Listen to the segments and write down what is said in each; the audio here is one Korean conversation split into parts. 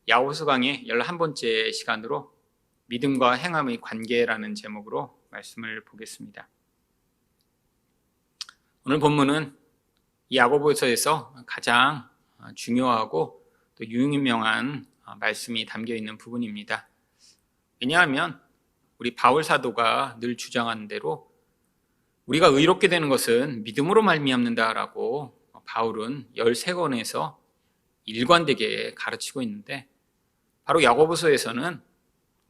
야고보서 강의 11번째 시간으로 믿음과 행함의 관계라는 제목으로 말씀을 보겠습니다. 오늘 본문은 이 야고보서에서 가장 중요하고 또 유용한 말씀이 담겨 있는 부분입니다. 왜냐하면 우리 바울 사도가 늘 주장하는 대로 우리가 의롭게 되는 것은 믿음으로 말미암는다라고 바울은 13권에서 일관되게 가르치고 있는데, 바로 야고보서에서는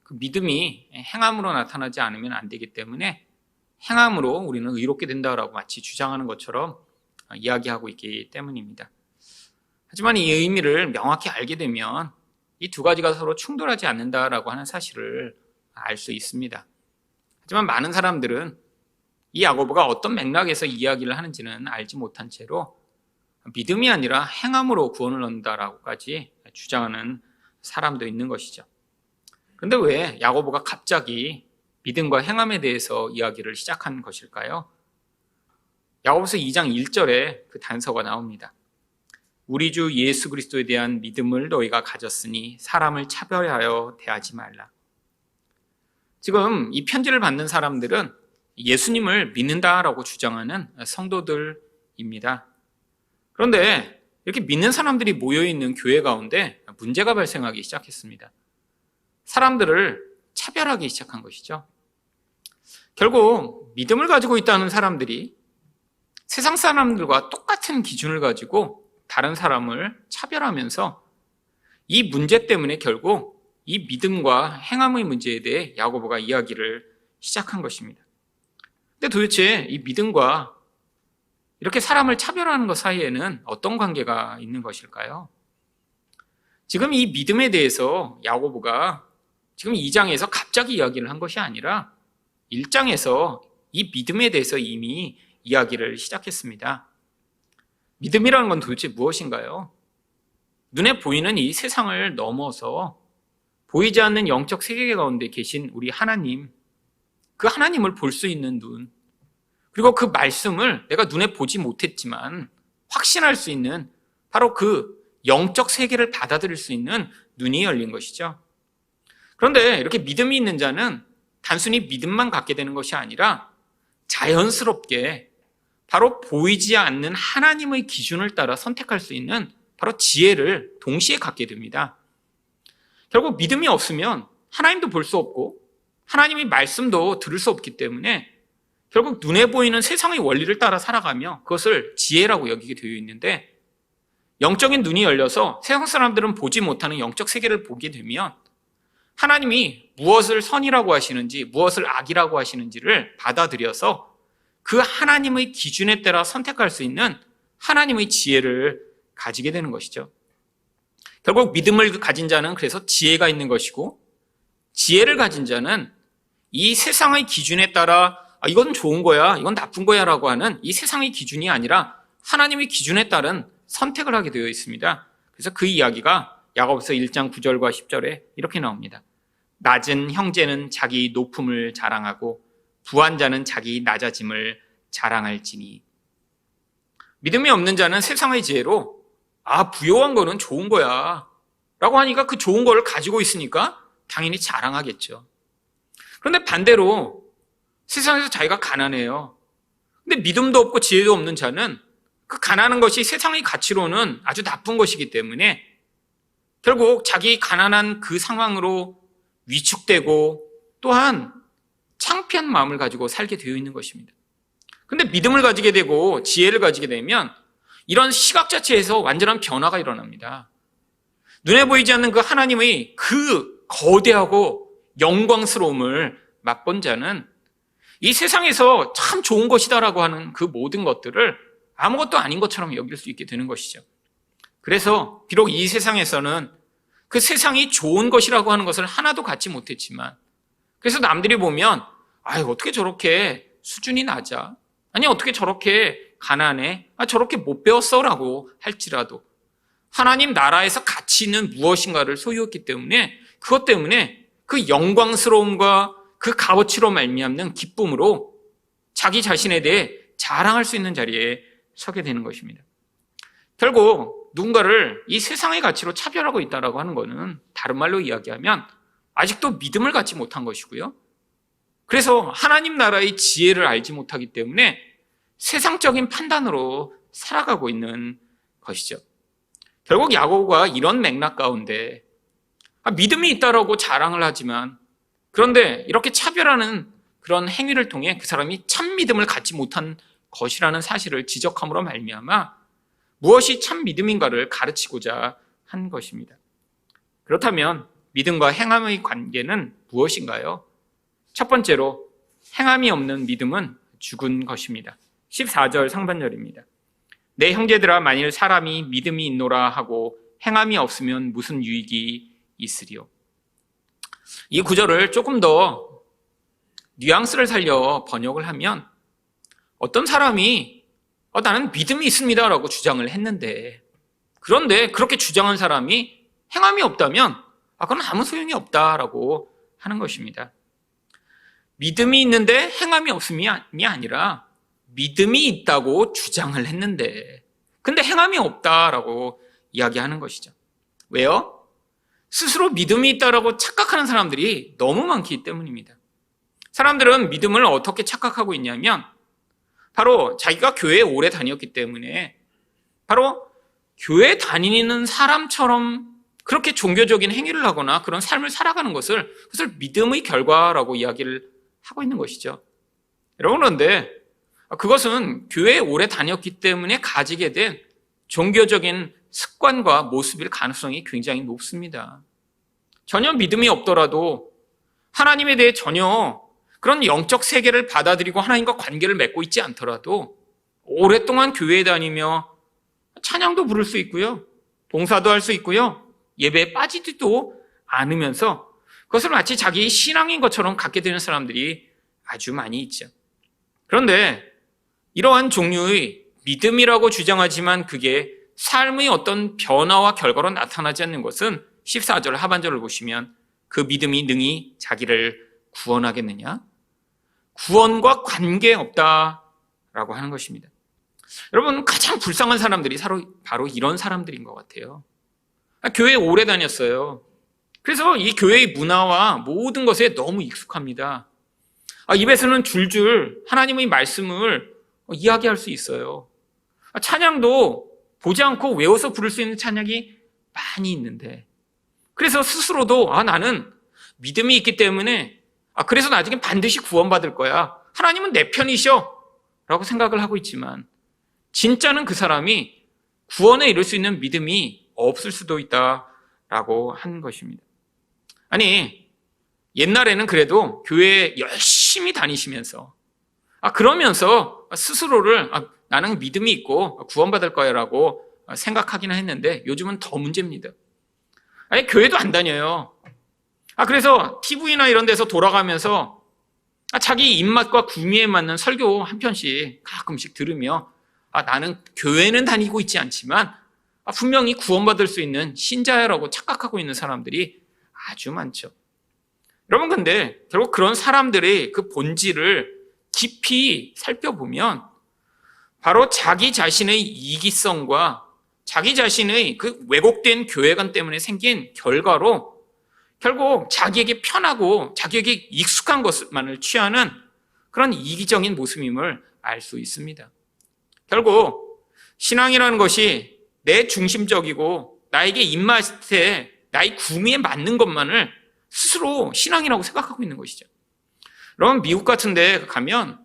그 믿음이 행함으로 나타나지 않으면 안 되기 때문에 행함으로 우리는 의롭게 된다라고 마치 주장하는 것처럼 이야기하고 있기 때문입니다. 하지만 이 의미를 명확히 알게 되면 이 두 가지가 서로 충돌하지 않는다라고 하는 사실을 알 수 있습니다. 하지만 많은 사람들은 이 야고보가 어떤 맥락에서 이야기를 하는지는 알지 못한 채로 믿음이 아니라 행함으로 구원을 얻는다라고까지 주장하는 사람도 있는 것이죠. 그런데 왜 야고보가 갑자기 믿음과 행함에 대해서 이야기를 시작한 것일까요? 야고보서 2장 1절에 그 단서가 나옵니다. 우리 주 예수 그리스도에 대한 믿음을 너희가 가졌으니 사람을 차별하여 대하지 말라. 지금 이 편지를 받는 사람들은 예수님을 믿는다라고 주장하는 성도들입니다. 그런데 이렇게 믿는 사람들이 모여있는 교회 가운데 문제가 발생하기 시작했습니다. 사람들을 차별하기 시작한 것이죠. 결국 믿음을 가지고 있다는 사람들이 세상 사람들과 똑같은 기준을 가지고 다른 사람을 차별하면서 이 문제 때문에 결국 이 믿음과 행함의 문제에 대해 야고보가 이야기를 시작한 것입니다. 근데 도대체 이 믿음과 이렇게 사람을 차별하는 것 사이에는 어떤 관계가 있는 것일까요? 지금 이 믿음에 대해서 야고보가 지금 2장에서 갑자기 이야기를 한 것이 아니라 1장에서 이 믿음에 대해서 이미 이야기를 시작했습니다. 믿음이라는 건 도대체 무엇인가요? 눈에 보이는 이 세상을 넘어서 보이지 않는 영적 세계 가운데 계신 우리 하나님, 그 하나님을 볼 수 있는 눈, 그리고 그 말씀을 내가 눈에 보지 못했지만 확신할 수 있는 바로 그 영적 세계를 받아들일 수 있는 눈이 열린 것이죠. 그런데 이렇게 믿음이 있는 자는 단순히 믿음만 갖게 되는 것이 아니라 자연스럽게 바로 보이지 않는 하나님의 기준을 따라 선택할 수 있는 바로 지혜를 동시에 갖게 됩니다. 결국 믿음이 없으면 하나님도 볼 수 없고 하나님의 말씀도 들을 수 없기 때문에 결국 눈에 보이는 세상의 원리를 따라 살아가며 그것을 지혜라고 여기게 되어 있는데, 영적인 눈이 열려서 세상 사람들은 보지 못하는 영적 세계를 보게 되면 하나님이 무엇을 선이라고 하시는지 무엇을 악이라고 하시는지를 받아들여서 그 하나님의 기준에 따라 선택할 수 있는 하나님의 지혜를 가지게 되는 것이죠. 결국 믿음을 가진 자는 그래서 지혜가 있는 것이고, 지혜를 가진 자는 이 세상의 기준에 따라 이건 좋은 거야, 이건 나쁜 거야 라고 하는 이 세상의 기준이 아니라 하나님의 기준에 따른 선택을 하게 되어 있습니다. 그래서 그 이야기가 야고보서 1장 9절과 10절에 이렇게 나옵니다. 낮은 형제는 자기 높음을 자랑하고 부한 자는 자기 낮아짐을 자랑할지니. 믿음이 없는 자는 세상의 지혜로 부요한 거는 좋은 거야 라고 하니까 그 좋은 거를 가지고 있으니까 당연히 자랑하겠죠. 그런데 반대로 세상에서 자기가 가난해요. 근데 믿음도 없고 지혜도 없는 자는 그 가난한 것이 세상의 가치로는 아주 나쁜 것이기 때문에 결국 자기 가난한 그 상황으로 위축되고 또한 창피한 마음을 가지고 살게 되어 있는 것입니다. 근데 믿음을 가지게 되고 지혜를 가지게 되면 이런 시각 자체에서 완전한 변화가 일어납니다. 눈에 보이지 않는 그 하나님의 그 거대하고 영광스러움을 맛본 자는 이 세상에서 참 좋은 것이다라고 하는 그 모든 것들을 아무것도 아닌 것처럼 여길 수 있게 되는 것이죠. 그래서 비록 이 세상에서는 그 세상이 좋은 것이라고 하는 것을 하나도 갖지 못했지만, 그래서 남들이 보면 어떻게 저렇게 수준이 낮아? 아니 어떻게 저렇게 가난해? 저렇게 못 배웠어라고 할지라도 하나님 나라에서 가치는 무엇인가를 소유했기 때문에 그것 때문에 그 영광스러움과 그 값어치로 말미암는 기쁨으로 자기 자신에 대해 자랑할 수 있는 자리에 서게 되는 것입니다. 결국 누군가를 이 세상의 가치로 차별하고 있다라고 하는 것은 다른 말로 이야기하면 아직도 믿음을 갖지 못한 것이고요. 그래서 하나님 나라의 지혜를 알지 못하기 때문에 세상적인 판단으로 살아가고 있는 것이죠. 결국 야고보가 이런 맥락 가운데 믿음이 있다라고 자랑을 하지만 그런데 이렇게 차별하는 그런 행위를 통해 그 사람이 참 믿음을 갖지 못한 것이라는 사실을 지적함으로 말미암아 무엇이 참 믿음인가를 가르치고자 한 것입니다. 그렇다면 믿음과 행함의 관계는 무엇인가요? 첫 번째로 행함이 없는 믿음은 죽은 것입니다. 14절 상반절입니다. 내 형제들아 만일 사람이 믿음이 있노라 하고 행함이 없으면 무슨 유익이 있으리요. 이 구절을 조금 더 뉘앙스를 살려 번역을 하면 어떤 사람이 나는 믿음이 있습니다라고 주장을 했는데 그런데 그렇게 주장한 사람이 행함이 없다면 그건 아무 소용이 없다라고 하는 것입니다. 믿음이 있는데 행함이 없음이 아니라 믿음이 있다고 주장을 했는데 근데 행함이 없다라고 이야기하는 것이죠. 왜요? 스스로 믿음이 있다라고 착각하는 사람들이 너무 많기 때문입니다. 사람들은 믿음을 어떻게 착각하고 있냐면 바로 자기가 교회에 오래 다녔기 때문에 바로 교회 다니는 사람처럼 그렇게 종교적인 행위를 하거나 그런 삶을 살아가는 그것을 믿음의 결과라고 이야기를 하고 있는 것이죠. 여러분, 그런데 그것은 교회에 오래 다녔기 때문에 가지게 된 종교적인 습관과 모습일 가능성이 굉장히 높습니다. 전혀 믿음이 없더라도 하나님에 대해 전혀 그런 영적 세계를 받아들이고 하나님과 관계를 맺고 있지 않더라도 오랫동안 교회에 다니며 찬양도 부를 수 있고요. 봉사도 할 수 있고요. 예배에 빠지지도 않으면서 그것을 마치 자기 신앙인 것처럼 갖게 되는 사람들이 아주 많이 있죠. 그런데 이러한 종류의 믿음이라고 주장하지만 그게 삶의 어떤 변화와 결과로 나타나지 않는 것은 14절 하반절을 보시면 그 믿음이 능히 자기를 구원하겠느냐? 구원과 관계없다라고 하는 것입니다. 여러분, 가장 불쌍한 사람들이 바로 이런 사람들인 것 같아요. 교회에 오래 다녔어요. 그래서 이 교회의 문화와 모든 것에 너무 익숙합니다. 입에서는 줄줄 하나님의 말씀을 이야기할 수 있어요. 찬양도 보지 않고 외워서 부를 수 있는 찬양이 많이 있는데 그래서 스스로도 나는 믿음이 있기 때문에 그래서 나중에 반드시 구원받을 거야. 하나님은 내 편이셔 라고 생각을 하고 있지만 진짜는 그 사람이 구원에 이를 수 있는 믿음이 없을 수도 있다라고 하는 것입니다. 아니, 옛날에는 그래도 교회에 열심히 다니시면서 그러면서 스스로를 나는 믿음이 있고 구원받을 거야 라고 생각하기는 했는데 요즘은 더 문제입니다. 아니, 교회도 안 다녀요. 그래서 TV나 이런 데서 돌아가면서 자기 입맛과 구미에 맞는 설교 한 편씩 가끔씩 들으며 나는 교회는 다니고 있지 않지만 분명히 구원받을 수 있는 신자야라고 착각하고 있는 사람들이 아주 많죠. 여러분, 근데 결국 그런 사람들의 그 본질을 깊이 살펴보면 바로 자기 자신의 이기성과 자기 자신의 그 왜곡된 교회관 때문에 생긴 결과로 결국 자기에게 편하고 자기에게 익숙한 것만을 취하는 그런 이기적인 모습임을 알 수 있습니다. 결국 신앙이라는 것이 내 중심적이고 나에게 입맛에 나의 구미에 맞는 것만을 스스로 신앙이라고 생각하고 있는 것이죠. 여러분, 미국 같은 데 가면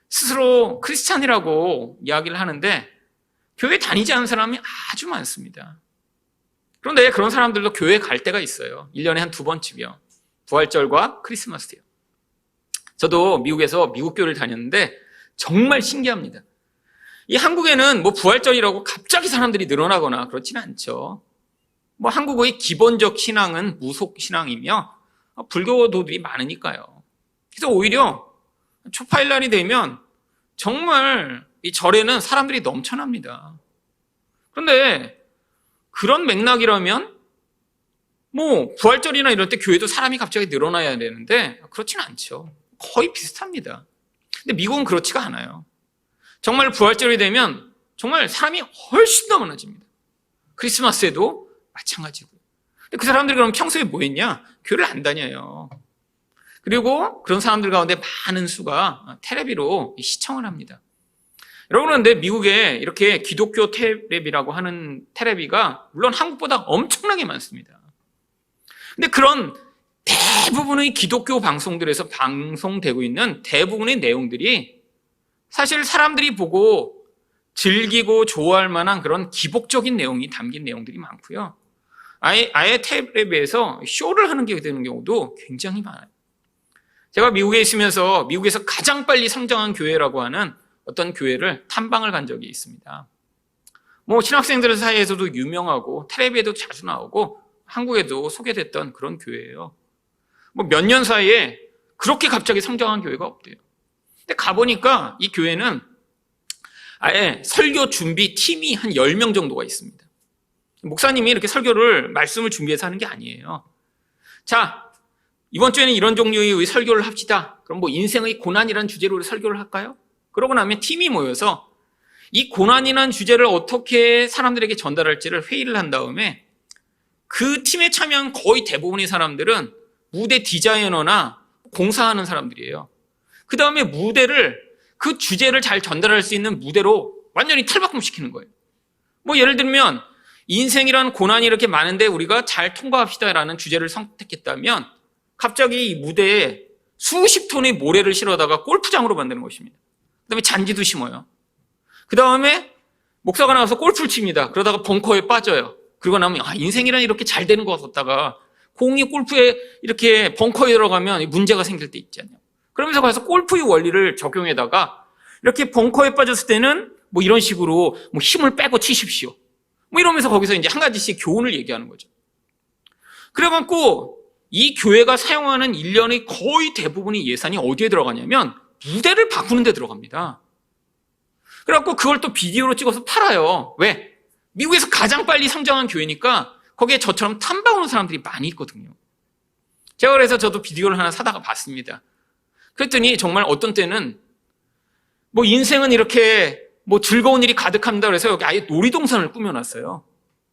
스스로 크리스찬이라고 이야기를 하는데 교회 다니지 않은 사람이 아주 많습니다. 그런데 그런 사람들도 교회 갈 때가 있어요. 1년에 한 2번쯤이요. 부활절과 크리스마스 때요. 저도 미국에서 미국 교회를 다녔는데 정말 신기합니다. 이 한국에는 부활절이라고 갑자기 사람들이 늘어나거나 그렇지는 않죠. 한국의 기본적 신앙은 무속 신앙이며 불교도들이 많으니까요. 그래서 오히려 초파일 날이 되면 정말 이 절에는 사람들이 넘쳐납니다. 그런데 그런 맥락이라면 부활절이나 이럴 때 교회도 사람이 갑자기 늘어나야 되는데 그렇지는 않죠. 거의 비슷합니다. 근데 미국은 그렇지가 않아요. 정말 부활절이 되면 정말 사람이 훨씬 더 많아집니다. 크리스마스에도 마찬가지고요. 그 사람들이 그럼 평소에 뭐 했냐? 교회를 안 다녀요. 그리고 그런 사람들 가운데 많은 수가 텔레비로 시청을 합니다. 여러분, 그런데 미국에 이렇게 기독교 텔레비라고 하는 텔레비가 물론 한국보다 엄청나게 많습니다. 근데 그런 대부분의 기독교 방송들에서 방송되고 있는 대부분의 내용들이 사실 사람들이 보고 즐기고 좋아할 만한 그런 기복적인 내용이 담긴 내용들이 많고요. 아예 텔레비에서 쇼를 하는 게 되는 경우도 굉장히 많아요. 제가 미국에 있으면서 미국에서 가장 빨리 성장한 교회라고 하는 어떤 교회를 탐방을 간 적이 있습니다. 신학생들 사이에서도 유명하고 텔레비에도 자주 나오고 한국에도 소개됐던 그런 교회예요. 몇 년 사이에 그렇게 갑자기 성장한 교회가 없대요. 근데 가보니까 이 교회는 아예 설교 준비 팀이 한 10명 정도가 있습니다. 목사님이 이렇게 말씀을 준비해서 하는 게 아니에요. 자, 이번 주에는 이런 종류의 설교를 합시다. 그럼 인생의 고난이라는 주제로 설교를 할까요? 그러고 나면 팀이 모여서 이 고난이라는 주제를 어떻게 사람들에게 전달할지를 회의를 한 다음에 그 팀에 참여한 거의 대부분의 사람들은 무대 디자이너나 공사하는 사람들이에요. 그 다음에 그 주제를 잘 전달할 수 있는 무대로 완전히 탈바꿈시키는 거예요. 예를 들면 인생이란 고난이 이렇게 많은데 우리가 잘 통과합시다라는 주제를 선택했다면 갑자기 이 무대에 수십 톤의 모래를 실어다가 골프장으로 만드는 것입니다. 그 다음에 잔디도 심어요. 그 다음에 목사가 나와서 골프를 칩니다. 그러다가 벙커에 빠져요. 그러고 나면 인생이란 이렇게 잘 되는 것 같다가 공이 골프에 이렇게 벙커에 들어가면 문제가 생길 때 있잖아요. 그러면서 가서 골프의 원리를 적용해다가 이렇게 벙커에 빠졌을 때는 이런 식으로 힘을 빼고 치십시오. 이러면서 거기서 이제 한 가지씩 교훈을 얘기하는 거죠. 그래갖고 이 교회가 사용하는 1년의 거의 대부분의 예산이 어디에 들어가냐면 무대를 바꾸는 데 들어갑니다. 그래갖고 그걸 또 비디오로 찍어서 팔아요. 왜? 미국에서 가장 빨리 성장한 교회니까 거기에 저처럼 탐방 오는 사람들이 많이 있거든요. 제가 그래서 저도 비디오를 하나 사다가 봤습니다. 그랬더니 정말 어떤 때는 인생은 이렇게 즐거운 일이 가득합니다. 그래서 여기 아예 놀이동산을 꾸며놨어요.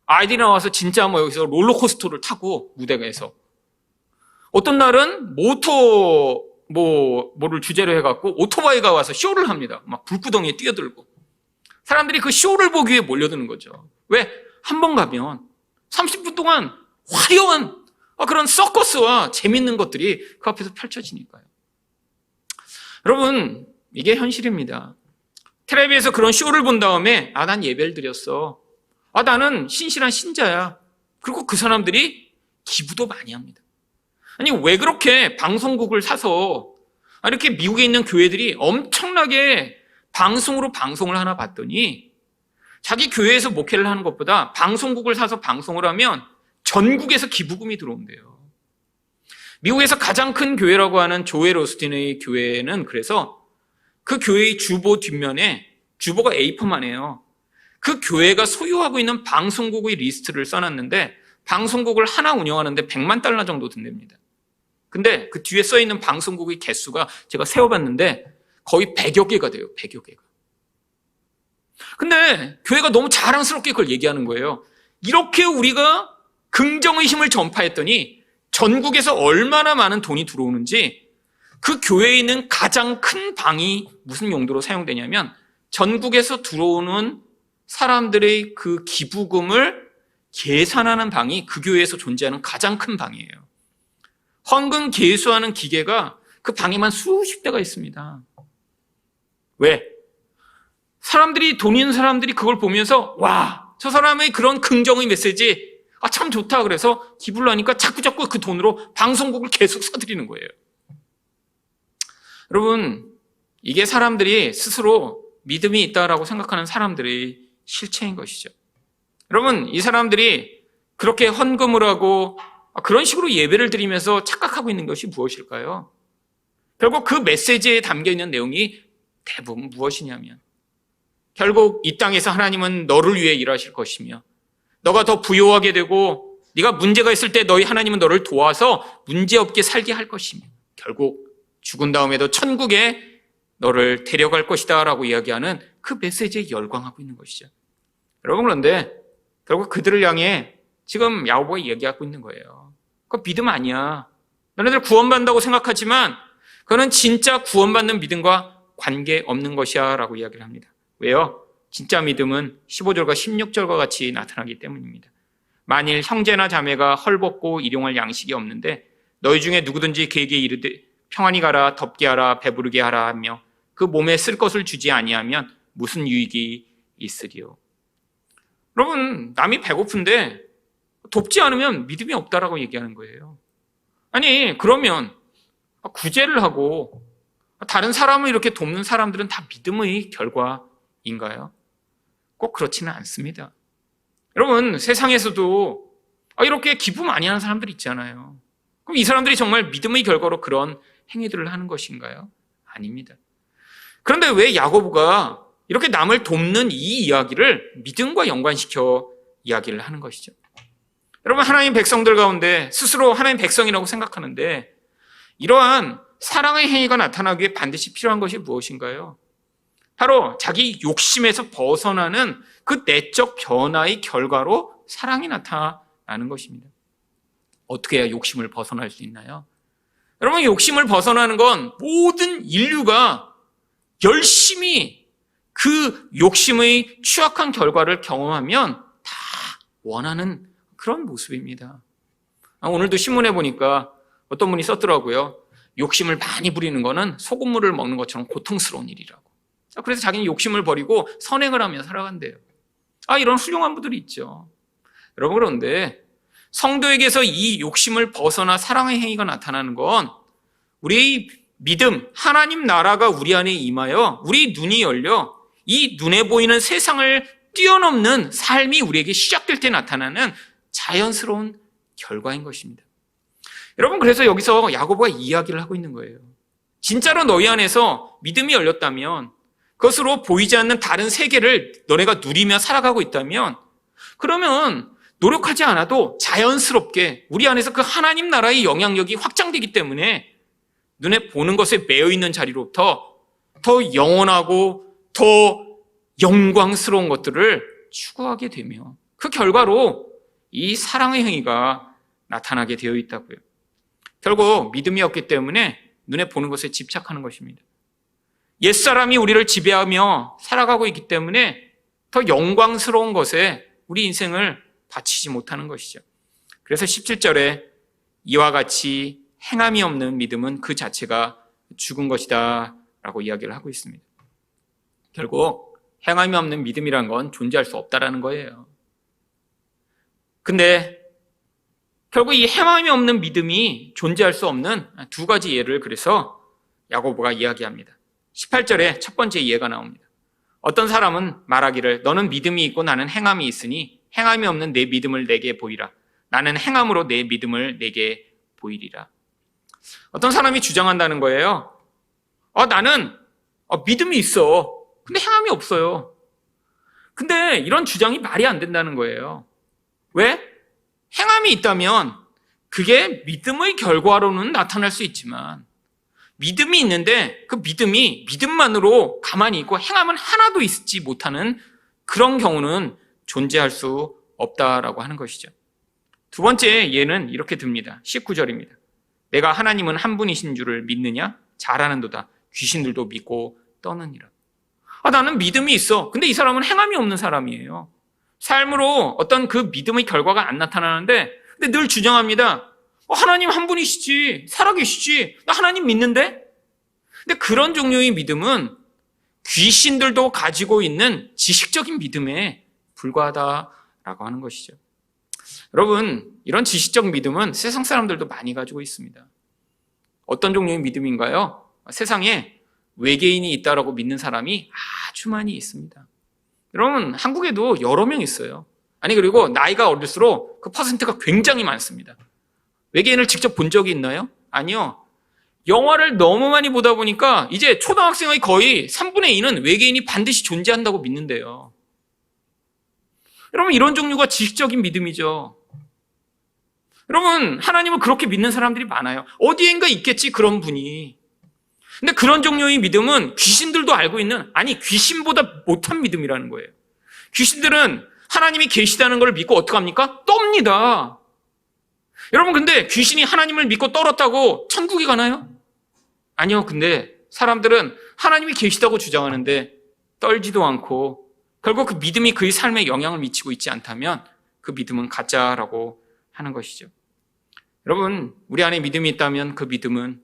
아이들이 나와서 진짜 여기서 롤러코스터를 타고 무대에서. 어떤 날은 뭐를 주제로 해갖고 오토바이가 와서 쇼를 합니다. 막 불구덩이에 뛰어들고. 사람들이 그 쇼를 보기 위해 몰려드는 거죠. 왜? 한 번 가면 30분 동안 화려한 그런 서커스와 재밌는 것들이 그 앞에서 펼쳐지니까요. 여러분, 이게 현실입니다. 텔레비에서 그런 쇼를 본 다음에 난 예배를 드렸어. 나는 신실한 신자야. 그리고 그 사람들이 기부도 많이 합니다. 아니, 왜 그렇게 방송국을 사서 이렇게 미국에 있는 교회들이 엄청나게 방송으로 방송을 하나 봤더니 자기 교회에서 목회를 하는 것보다 방송국을 사서 방송을 하면 전국에서 기부금이 들어온대요. 미국에서 가장 큰 교회라고 하는 조엘 오스틴의 교회는 그래서 그 교회의 주보 뒷면에 주보가 A4만 해요. 그 교회가 소유하고 있는 방송국의 리스트를 써놨는데 방송국을 하나 운영하는데 $100만 정도 든답니다. 근데 그 뒤에 써있는 방송국의 개수가 제가 세어봤는데 거의 100여 개가 돼요. 100여 개가. 근데 교회가 너무 자랑스럽게 그걸 얘기하는 거예요. 이렇게 우리가 긍정의 힘을 전파했더니 전국에서 얼마나 많은 돈이 들어오는지 그 교회에 있는 가장 큰 방이 무슨 용도로 사용되냐면 전국에서 들어오는 사람들의 그 기부금을 계산하는 방이 그 교회에서 존재하는 가장 큰 방이에요. 헌금 계수하는 기계가 그 방에만 수십 대가 있습니다. 왜? 돈 있는 사람들이 그걸 보면서 저 사람의 그런 긍정의 메시지 참 좋다 그래서 기부를 하니까 자꾸자꾸 그 돈으로 방송국을 계속 사들이는 거예요. 여러분, 이게 사람들이 스스로 믿음이 있다라고 생각하는 사람들의 실체인 것이죠. 여러분, 이 사람들이 그렇게 헌금을 하고 그런 식으로 예배를 드리면서 착각하고 있는 것이 무엇일까요? 결국 그 메시지에 담겨있는 내용이 대부분 무엇이냐면 결국 이 땅에서 하나님은 너를 위해 일하실 것이며 너가 더 부유하게 되고 네가 문제가 있을 때 너희 하나님은 너를 도와서 문제없게 살게 할 것이며 결국 죽은 다음에도 천국에 너를 데려갈 것이다 라고 이야기하는 그 메시지에 열광하고 있는 것이죠. 여러분, 그런데 결국 그들을 향해 지금 야고보가 얘기하고 있는 거예요. 그거 믿음 아니야. 너네들 구원받는다고 생각하지만 그거는 진짜 구원받는 믿음과 관계없는 것이야 라고 이야기를 합니다. 왜요? 진짜 믿음은 15절과 16절과 같이 나타나기 때문입니다. 만일 형제나 자매가 헐벗고 일용할 양식이 없는데 너희 중에 누구든지 그에게 이르되 평안히 가라, 덥게 하라, 배부르게 하라 하며 그 몸에 쓸 것을 주지 아니하면 무슨 유익이 있으리요. 여러분, 남이 배고픈데 돕지 않으면 믿음이 없다라고 얘기하는 거예요. 아니, 그러면 구제를 하고 다른 사람을 이렇게 돕는 사람들은 다 믿음의 결과인가요? 꼭 그렇지는 않습니다. 여러분, 세상에서도 이렇게 기부 많이 하는 사람들 있잖아요. 그럼 이 사람들이 정말 믿음의 결과로 그런 행위들을 하는 것인가요? 아닙니다. 그런데 왜 야고보가 이렇게 남을 돕는 이 이야기를 믿음과 연관시켜 이야기를 하는 것이죠? 여러분, 하나님 백성들 가운데 스스로 하나님 백성이라고 생각하는데 이러한 사랑의 행위가 나타나기 위해 반드시 필요한 것이 무엇인가요? 바로 자기 욕심에서 벗어나는 그 내적 변화의 결과로 사랑이 나타나는 것입니다. 어떻게 해야 욕심을 벗어날 수 있나요? 여러분, 욕심을 벗어나는 건 모든 인류가 열심히 그 욕심의 취약한 결과를 경험하면 다 원하는 그런 모습입니다. 오늘도 신문에 보니까 어떤 분이 썼더라고요. 욕심을 많이 부리는 거는 소금물을 먹는 것처럼 고통스러운 일이라고. 그래서 자기는 욕심을 버리고 선행을 하며 살아간대요. 이런 훌륭한 분들이 있죠. 여러분, 그런데 성도에게서 이 욕심을 벗어나 사랑의 행위가 나타나는 건 우리의 믿음, 하나님 나라가 우리 안에 임하여 우리 눈이 열려 이 눈에 보이는 세상을 뛰어넘는 삶이 우리에게 시작될 때 나타나는 자연스러운 결과인 것입니다. 여러분, 그래서 여기서 야고보가 이야기를 하고 있는 거예요. 진짜로 너희 안에서 믿음이 열렸다면, 그것으로 보이지 않는 다른 세계를 너네가 누리며 살아가고 있다면, 그러면 노력하지 않아도 자연스럽게 우리 안에서 그 하나님 나라의 영향력이 확장되기 때문에 눈에 보는 것에 매여 있는 자리로부터 더 영원하고 더 영광스러운 것들을 추구하게 되며 그 결과로 이 사랑의 행위가 나타나게 되어 있다고요. 결국 믿음이 없기 때문에 눈에 보는 것에 집착하는 것입니다. 옛사람이 우리를 지배하며 살아가고 있기 때문에 더 영광스러운 것에 우리 인생을 바치지 못하는 것이죠. 그래서 17절에 이와 같이 행함이 없는 믿음은 그 자체가 죽은 것이다 라고 이야기를 하고 있습니다. 결국 행함이 없는 믿음이란 건 존재할 수 없다라는 거예요. 근데 결국 이 행함이 없는 믿음이 존재할 수 없는 두 가지 예를 그래서 야고보가 이야기합니다. 18절에 첫 번째 예가 나옵니다. 어떤 사람은 말하기를 너는 믿음이 있고 나는 행함이 있으니 행함이 없는 내 믿음을 내게 보이라. 나는 행함으로 내 믿음을 내게 보이리라. 어떤 사람이 주장한다는 거예요. 나는 믿음이 있어. 근데 행함이 없어요. 근데 이런 주장이 말이 안 된다는 거예요. 왜? 행함이 있다면 그게 믿음의 결과로는 나타날 수 있지만 믿음이 있는데 그 믿음이 믿음만으로 가만히 있고 행함은 하나도 있지 못하는 그런 경우는 존재할 수 없다라고 하는 것이죠. 두 번째 예는 이렇게 듭니다. 19절입니다. 내가 하나님은 한 분이신 줄을 믿느냐? 잘하는도다. 귀신들도 믿고 떠느니라. 나는 믿음이 있어. 근데 이 사람은 행함이 없는 사람이에요. 삶으로 어떤 그 믿음의 결과가 안 나타나는데 근데 늘 주장합니다. 하나님 한 분이시지. 살아계시지. 나 하나님 믿는데? 근데 그런 종류의 믿음은 귀신들도 가지고 있는 지식적인 믿음에 불과하다라고 하는 것이죠. 여러분, 이런 지식적 믿음은 세상 사람들도 많이 가지고 있습니다. 어떤 종류의 믿음인가요? 세상에 외계인이 있다라고 믿는 사람이 아주 많이 있습니다. 여러분, 한국에도 여러 명 있어요. 그리고 나이가 어릴수록 그 퍼센트가 굉장히 많습니다. 외계인을 직접 본 적이 있나요? 아니요. 영화를 너무 많이 보다 보니까 이제 초등학생의 거의 3분의 2는 외계인이 반드시 존재한다고 믿는데요. 여러분, 이런 종류가 지식적인 믿음이죠. 여러분, 하나님을 그렇게 믿는 사람들이 많아요. 어디엔가 있겠지, 그런 분이. 근데 그런 종류의 믿음은 귀신들도 알고 있는, 귀신보다 못한 믿음이라는 거예요. 귀신들은 하나님이 계시다는 걸 믿고 어떡합니까? 떱니다. 여러분, 근데 귀신이 하나님을 믿고 떨었다고 천국에 가나요? 아니요. 근데 사람들은 하나님이 계시다고 주장하는데 떨지도 않고 결국 그 믿음이 그의 삶에 영향을 미치고 있지 않다면 그 믿음은 가짜라고 하는 것이죠. 여러분, 우리 안에 믿음이 있다면 그 믿음은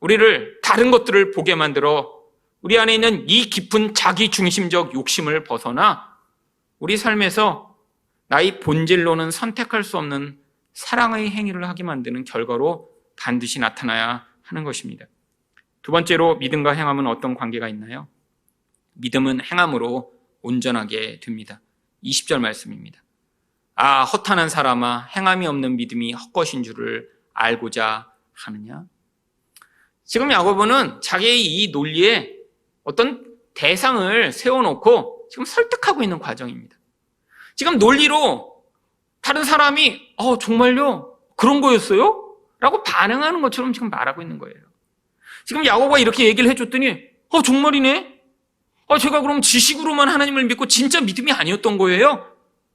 우리를 다른 것들을 보게 만들어 우리 안에 있는 이 깊은 자기중심적 욕심을 벗어나 우리 삶에서 나의 본질로는 선택할 수 없는 사랑의 행위를 하게 만드는 결과로 반드시 나타나야 하는 것입니다. 두 번째로 믿음과 행함은 어떤 관계가 있나요? 믿음은 행함으로 온전하게 됩니다. 20절 말씀입니다. 아, 허탄한 사람아, 행함이 없는 믿음이 헛것인 줄을 알고자 하느냐? 지금 야고보는 자기의 이 논리에 어떤 대상을 세워놓고 지금 설득하고 있는 과정입니다. 지금 논리로 다른 사람이 정말요? 그런 거였어요? 라고 반응하는 것처럼 지금 말하고 있는 거예요. 지금 야고보가 이렇게 얘기를 해줬더니 정말이네? 제가 그럼 지식으로만 하나님을 믿고 진짜 믿음이 아니었던 거예요?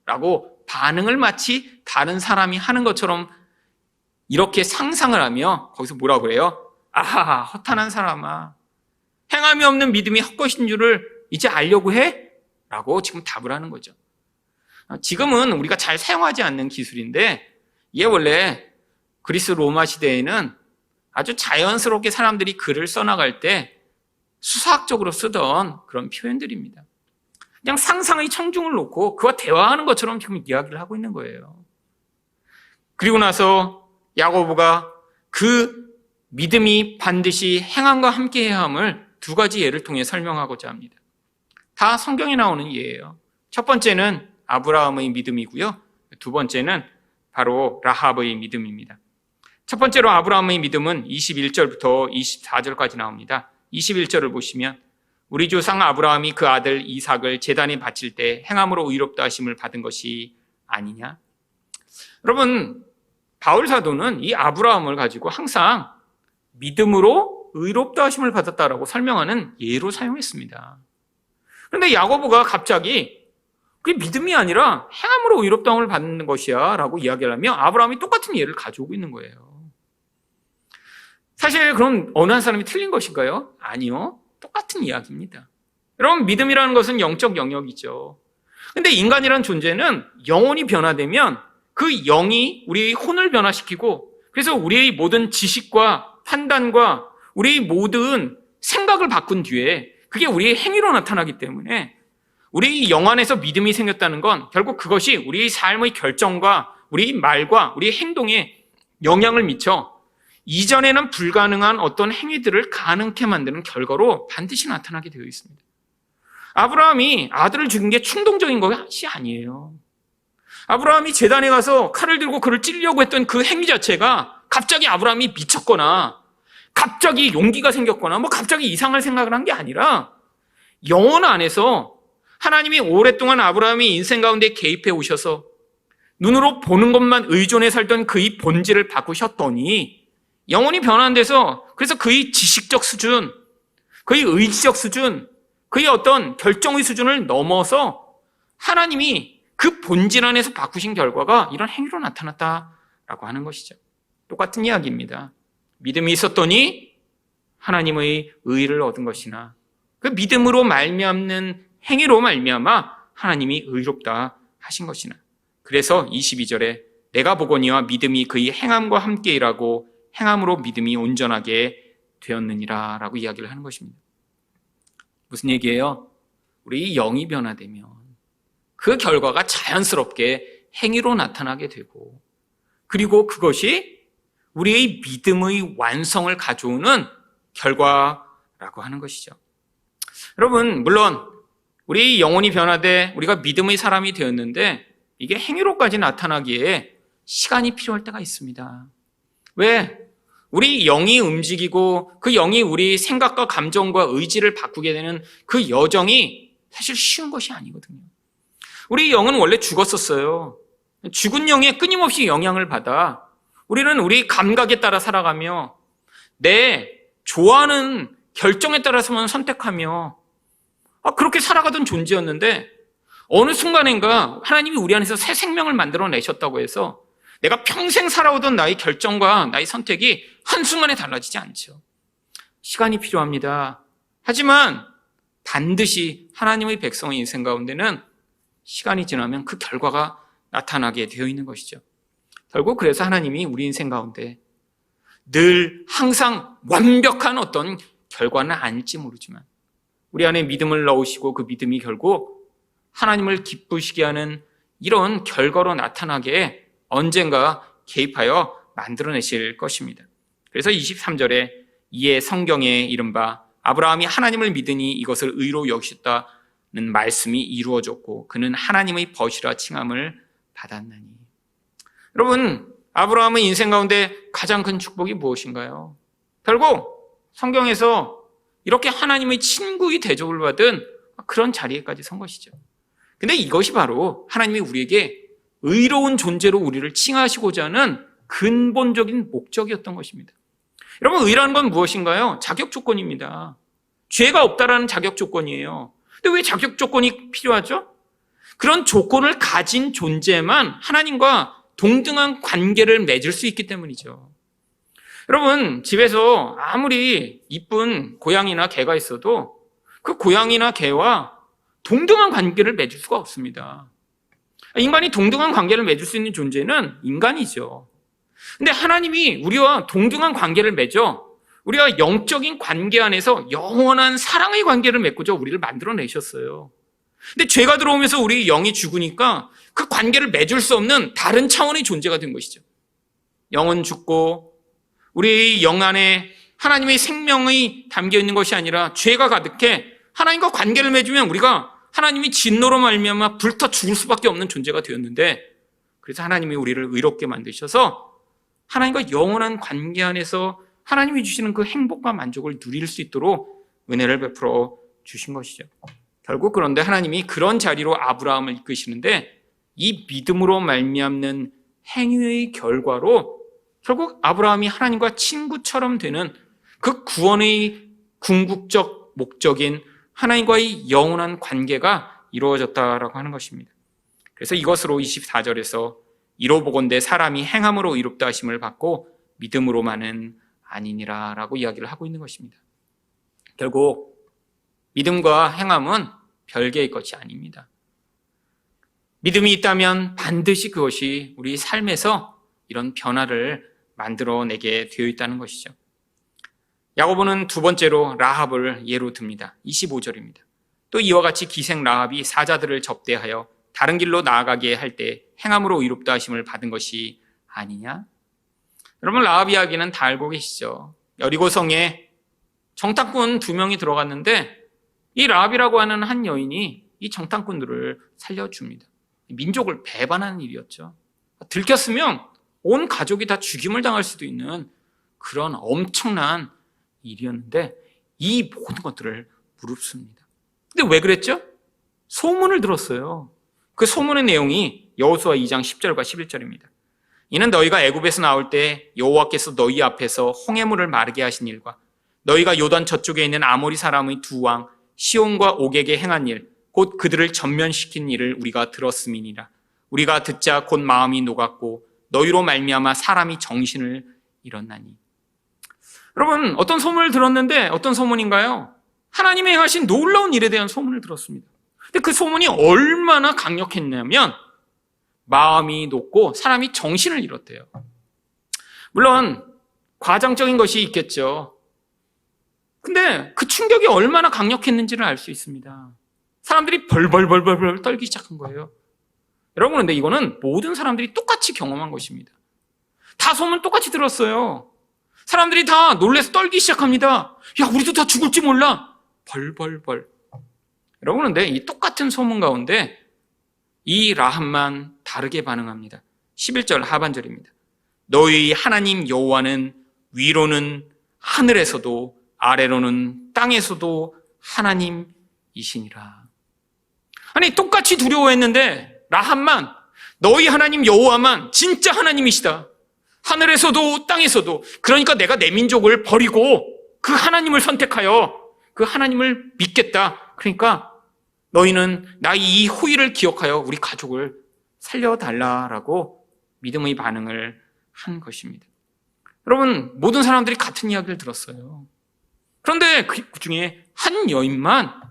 라고 반응을 마치 다른 사람이 하는 것처럼 이렇게 상상을 하며 거기서 뭐라고 그래요? 아하, 허탄한 사람아, 행함이 없는 믿음이 헛것인 줄을 이제 알려고 해? 라고 지금 답을 하는 거죠. 지금은 우리가 잘 사용하지 않는 기술인데 이게 원래 그리스 로마 시대에는 아주 자연스럽게 사람들이 글을 써나갈 때 수사학적으로 쓰던 그런 표현들입니다. 그냥 상상의 청중을 놓고 그와 대화하는 것처럼 지금 이야기를 하고 있는 거예요. 그리고 나서 야고보가 그 믿음이 반드시 행함과 함께해야 함을 두 가지 예를 통해 설명하고자 합니다. 다 성경에 나오는 예예요. 첫 번째는 아브라함의 믿음이고요. 두 번째는 바로 라합의 믿음입니다. 첫 번째로 아브라함의 믿음은 21절부터 24절까지 나옵니다. 21절을 보시면 우리 조상 아브라함이 그 아들 이삭을 제단에 바칠 때 행함으로 의롭다 하심을 받은 것이 아니냐? 여러분, 바울 사도는 이 아브라함을 가지고 항상 믿음으로 의롭다 하심을 받았다라고 설명하는 예로 사용했습니다. 그런데 야고보가 갑자기 그게 믿음이 아니라 행함으로 의롭다함을 받는 것이야 라고 이야기를 하며 아브라함이 똑같은 예를 가져오고 있는 거예요. 사실 그럼 어느 한 사람이 틀린 것인가요? 아니요. 똑같은 이야기입니다. 여러분, 믿음이라는 것은 영적 영역이죠. 근데 인간이라는 존재는 영혼이 변화되면 그 영이 우리의 혼을 변화시키고 그래서 우리의 모든 지식과 판단과 우리의 모든 생각을 바꾼 뒤에 그게 우리의 행위로 나타나기 때문에 우리 영 안에서 믿음이 생겼다는 건 결국 그것이 우리의 삶의 결정과 우리의 말과 우리의 행동에 영향을 미쳐 이전에는 불가능한 어떤 행위들을 가능케 만드는 결과로 반드시 나타나게 되어 있습니다. 아브라함이 아들을 죽인 게 충동적인 것이 아니에요. 아브라함이 제단에 가서 칼을 들고 그를 찌르려고 했던 그 행위 자체가 갑자기 아브라함이 미쳤거나 갑자기 용기가 생겼거나 갑자기 이상할 생각을 한 게 아니라 영혼 안에서 하나님이 오랫동안 아브라함의 인생 가운데 개입해 오셔서 눈으로 보는 것만 의존해 살던 그의 본질을 바꾸셨더니 영혼이 변환돼서 그래서 그의 지식적 수준, 그의 의지적 수준, 그의 어떤 결정의 수준을 넘어서 하나님이 그 본질 안에서 바꾸신 결과가 이런 행위로 나타났다라고 하는 것이죠. 똑같은 이야기입니다. 믿음이 있었더니 하나님의 의를 얻은 것이나 그 믿음으로 말미암는 행위로 말미암아 하나님이 의롭다 하신 것이나 그래서 22절에 내가 보거니와 믿음이 그의 행함과 함께 일하고 행함으로 믿음이 온전하게 되었느니라 라고 이야기를 하는 것입니다. 무슨 얘기예요? 우리 영이 변화되면 그 결과가 자연스럽게 행위로 나타나게 되고 그리고 그것이 우리의 믿음의 완성을 가져오는 결과라고 하는 것이죠. 여러분, 물론 우리 영혼이 변화돼 우리가 믿음의 사람이 되었는데 이게 행위로까지 나타나기에 시간이 필요할 때가 있습니다. 왜? 우리 영이 움직이고 그 영이 우리 생각과 감정과 의지를 바꾸게 되는 그 여정이 사실 쉬운 것이 아니거든요. 우리 영은 원래 죽었었어요. 죽은 영에 끊임없이 영향을 받아 우리는 우리 감각에 따라 살아가며 내 좋아하는 결정에 따라서만 선택하며 그렇게 살아가던 존재였는데 어느 순간인가 하나님이 우리 안에서 새 생명을 만들어내셨다고 해서 내가 평생 살아오던 나의 결정과 나의 선택이 한순간에 달라지지 않죠. 시간이 필요합니다. 하지만 반드시 하나님의 백성의 인생 가운데는 시간이 지나면 그 결과가 나타나게 되어 있는 것이죠. 결국 그래서 하나님이 우리 인생 가운데 늘 항상 완벽한 어떤 결과는 아닐지 모르지만 우리 안에 믿음을 넣으시고 그 믿음이 결국 하나님을 기쁘시게 하는 이런 결과로 나타나게 언젠가 개입하여 만들어내실 것입니다. 그래서 23절에 이에 성경에 이른바 아브라함이 하나님을 믿으니 이것을 의로 여기셨다는 말씀이 이루어졌고 그는 하나님의 벗이라 칭함을 받았나니. 여러분, 아브라함의 인생 가운데 가장 큰 축복이 무엇인가요? 결국 성경에서 이렇게 하나님의 친구의 대접을 받은 그런 자리에까지 선 것이죠. 근데 이것이 바로 하나님이 우리에게 의로운 존재로 우리를 칭하시고자 하는 근본적인 목적이었던 것입니다. 여러분, 의라는 건 무엇인가요? 자격 조건입니다. 죄가 없다라는 자격 조건이에요. 근데 왜 자격 조건이 필요하죠? 그런 조건을 가진 존재만 하나님과 동등한 관계를 맺을 수 있기 때문이죠. 여러분, 집에서 아무리 이쁜 고양이나 개가 있어도 그 고양이나 개와 동등한 관계를 맺을 수가 없습니다. 인간이 동등한 관계를 맺을 수 있는 존재는 인간이죠. 근데 하나님이 우리와 동등한 관계를 맺어 우리가 영적인 관계 안에서 영원한 사랑의 관계를 맺고자 우리를 만들어내셨어요. 근데 죄가 들어오면서 우리 영이 죽으니까 그 관계를 맺을 수 없는 다른 차원의 존재가 된 것이죠. 영은 죽고 우리 영 안에 하나님의 생명이 담겨 있는 것이 아니라 죄가 가득해 하나님과 관계를 맺으면 우리가 하나님이 진노로 말미암아 불타 죽을 수밖에 없는 존재가 되었는데 그래서 하나님이 우리를 의롭게 만드셔서 하나님과 영원한 관계 안에서 하나님이 주시는 그 행복과 만족을 누릴 수 있도록 은혜를 베풀어 주신 것이죠. 결국 그런데 하나님이 그런 자리로 아브라함을 이끄시는데 이 믿음으로 말미암는 행위의 결과로 결국 아브라함이 하나님과 친구처럼 되는 그 구원의 궁극적 목적인 하나님과의 영원한 관계가 이루어졌다라고 하는 것입니다. 그래서 이것으로 24절에서 이로보건대 사람이 행함으로 의롭다 하심을 받고 믿음으로만은 아니니라 라고 이야기를 하고 있는 것입니다. 결국 믿음과 행함은 별개의 것이 아닙니다. 믿음이 있다면 반드시 그것이 우리 삶에서 이런 변화를 만들어내게 되어 있다는 것이죠. 야고보는 두 번째로 라합을 예로 듭니다. 25절입니다. 또 이와 같이 기생 라합이 사자들을 접대하여 다른 길로 나아가게 할 때 행함으로 의롭다 하심을 받은 것이 아니냐? 여러분, 라합 이야기는 다 알고 계시죠. 여리고성에 정탐꾼 2명이 들어갔는데 이 라합이라고 하는 한 여인이 이 정탐꾼들을 살려줍니다. 민족을 배반하는 일이었죠. 들켰으면 온 가족이 다 죽임을 당할 수도 있는 그런 엄청난 일이었는데 이 모든 것들을 무릅씁니다. 근데 왜 그랬죠? 소문을 들었어요. 그 소문의 내용이 여호수아 2장 10절과 11절입니다. 이는 너희가 애굽에서 나올 때 여호와께서 너희 앞에서 홍해물을 마르게 하신 일과 너희가 요단 저쪽에 있는 아모리 사람의 두 왕 시온과 옥에게 행한 일 곧 그들을 전면시킨 일을 우리가 들었음이니라. 우리가 듣자 곧 마음이 녹았고 너희로 말미암아 사람이 정신을 잃었나니. 여러분, 어떤 소문을 들었는데 어떤 소문인가요? 하나님의 행하신 놀라운 일에 대한 소문을 들었습니다. 근데 그 소문이 얼마나 강력했냐면 마음이 녹고 사람이 정신을 잃었대요. 물론 과장적인 것이 있겠죠. 근데 그 충격이 얼마나 강력했는지를 알 수 있습니다. 사람들이 벌벌 떨기 시작한 거예요. 여러분, 그런데 이거는 모든 사람들이 똑같이 경험한 것입니다. 다 소문 똑같이 들었어요. 사람들이 다 놀라서 떨기 시작합니다. 야, 우리도 다 죽을지 몰라. 벌벌벌. 여러분, 그런데 이 똑같은 소문 가운데 이 라합만 다르게 반응합니다. 11절 하반절입니다. 너희 하나님 여호와는 위로는 하늘에서도 아래로는 땅에서도 하나님이시니라. 아니, 똑같이 두려워했는데 라합만 너희 하나님 여호와만 진짜 하나님이시다. 하늘에서도 땅에서도. 그러니까 내가 내 민족을 버리고 그 하나님을 선택하여 그 하나님을 믿겠다. 그러니까 너희는 나의 이 호의를 기억하여 우리 가족을 살려달라라고 믿음의 반응을 한 것입니다. 여러분, 모든 사람들이 같은 이야기를 들었어요. 그런데 그 중에 한 여인만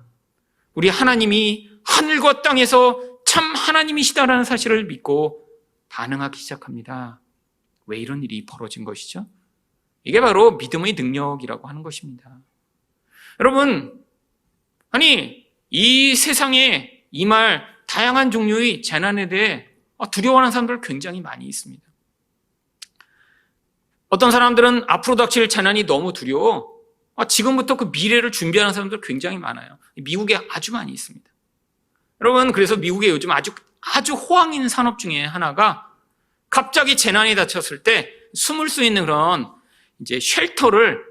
우리 하나님이 하늘과 땅에서 참 하나님이시다라는 사실을 믿고 반응하기 시작합니다. 왜 이런 일이 벌어진 것이죠? 이게 바로 믿음의 능력이라고 하는 것입니다. 여러분, 아니 이 세상에 임할 다양한 종류의 재난에 대해 두려워하는 사람들 굉장히 많이 있습니다. 어떤 사람들은 앞으로 닥칠 재난이 너무 두려워 지금부터 그 미래를 준비하는 사람들 굉장히 많아요. 미국에 아주 많이 있습니다. 여러분, 그래서 미국에 요즘 아주 호황인 산업 중에 하나가 갑자기 재난이 닥쳤을 때 숨을 수 있는 그런 이제 쉘터를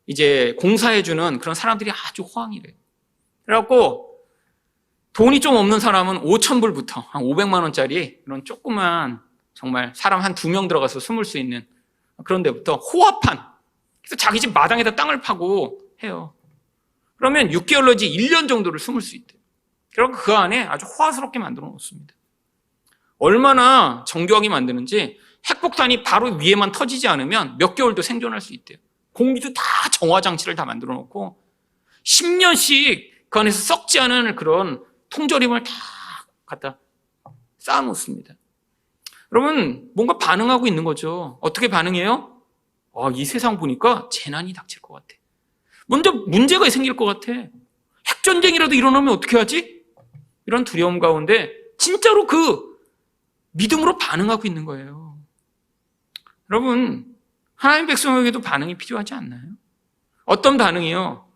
이제 공사해주는 그런 사람들이 아주 호황이래요. 그래갖고 돈이 좀 없는 사람은 5,000불부터 한 500만 원짜리 그런 조그만 정말 사람 한 2명 들어가서 숨을 수 있는 그런 데부터 호화판, 그래서 자기 집 마당에다 땅을 파고 해요. 그러면 6개월 내지 1년 정도를 숨을 수 있대요. 그리고 그 안에 아주 호화스럽게 만들어 놓습니다. 얼마나 정교하게 만드는지 핵폭탄이 바로 위에만 터지지 않으면 몇 개월도 생존할 수 있대요. 공기도 다 정화장치를 다 만들어 놓고 10년씩 그 안에서 썩지 않은 그런 통조림을 다 갖다 쌓아 놓습니다. 여러분, 뭔가 반응하고 있는 거죠. 어떻게 반응해요? 이 세상 보니까 재난이 닥칠 것 같아. 먼저 문제가 생길 것 같아. 핵전쟁이라도 일어나면 어떻게 하지? 이런 두려움 가운데 진짜로 그 믿음으로 반응하고 있는 거예요. 여러분, 하나님 백성에게도 반응이 필요하지 않나요? 어떤 반응이요?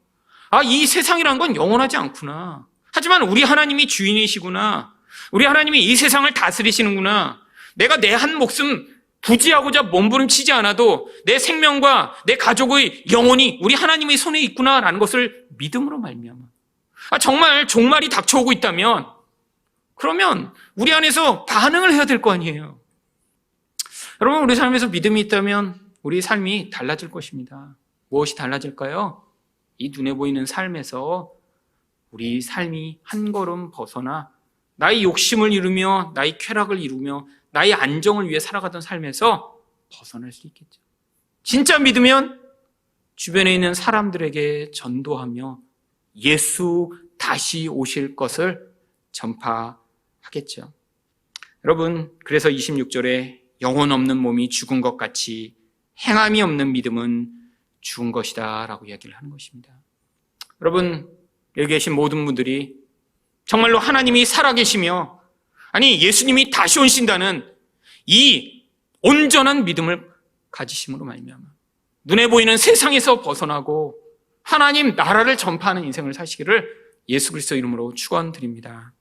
이 세상이란 건 영원하지 않구나. 하지만 우리 하나님이 주인이시구나. 우리 하나님이 이 세상을 다스리시는구나. 내가 내 한 목숨 부지하고자 몸부림치지 않아도 내 생명과 내 가족의 영혼이 우리 하나님의 손에 있구나라는 것을 믿음으로 말미암아. 정말 종말이 닥쳐오고 있다면 그러면 우리 안에서 반응을 해야 될 거 아니에요. 여러분, 우리 삶에서 믿음이 있다면 우리 삶이 달라질 것입니다. 무엇이 달라질까요? 이 눈에 보이는 삶에서 우리 삶이 한 걸음 벗어나 나의 욕심을 이루며 나의 쾌락을 이루며 나의 안정을 위해 살아가던 삶에서 벗어날 수 있겠죠. 진짜 믿으면 주변에 있는 사람들에게 전도하며 예수 다시 오실 것을 전파하겠죠. 여러분, 그래서 26절에 영혼 없는 몸이 죽은 것 같이 행함이 없는 믿음은 죽은 것이다 라고 이야기를 하는 것입니다. 여러분, 여기 계신 모든 분들이 정말로 하나님이 살아계시며 예수님이 다시 오신다는 이 온전한 믿음을 가지심으로 말미암아 눈에 보이는 세상에서 벗어나고 하나님 나라를 전파하는 인생을 사시기를 예수 그리스도 이름으로 축원드립니다.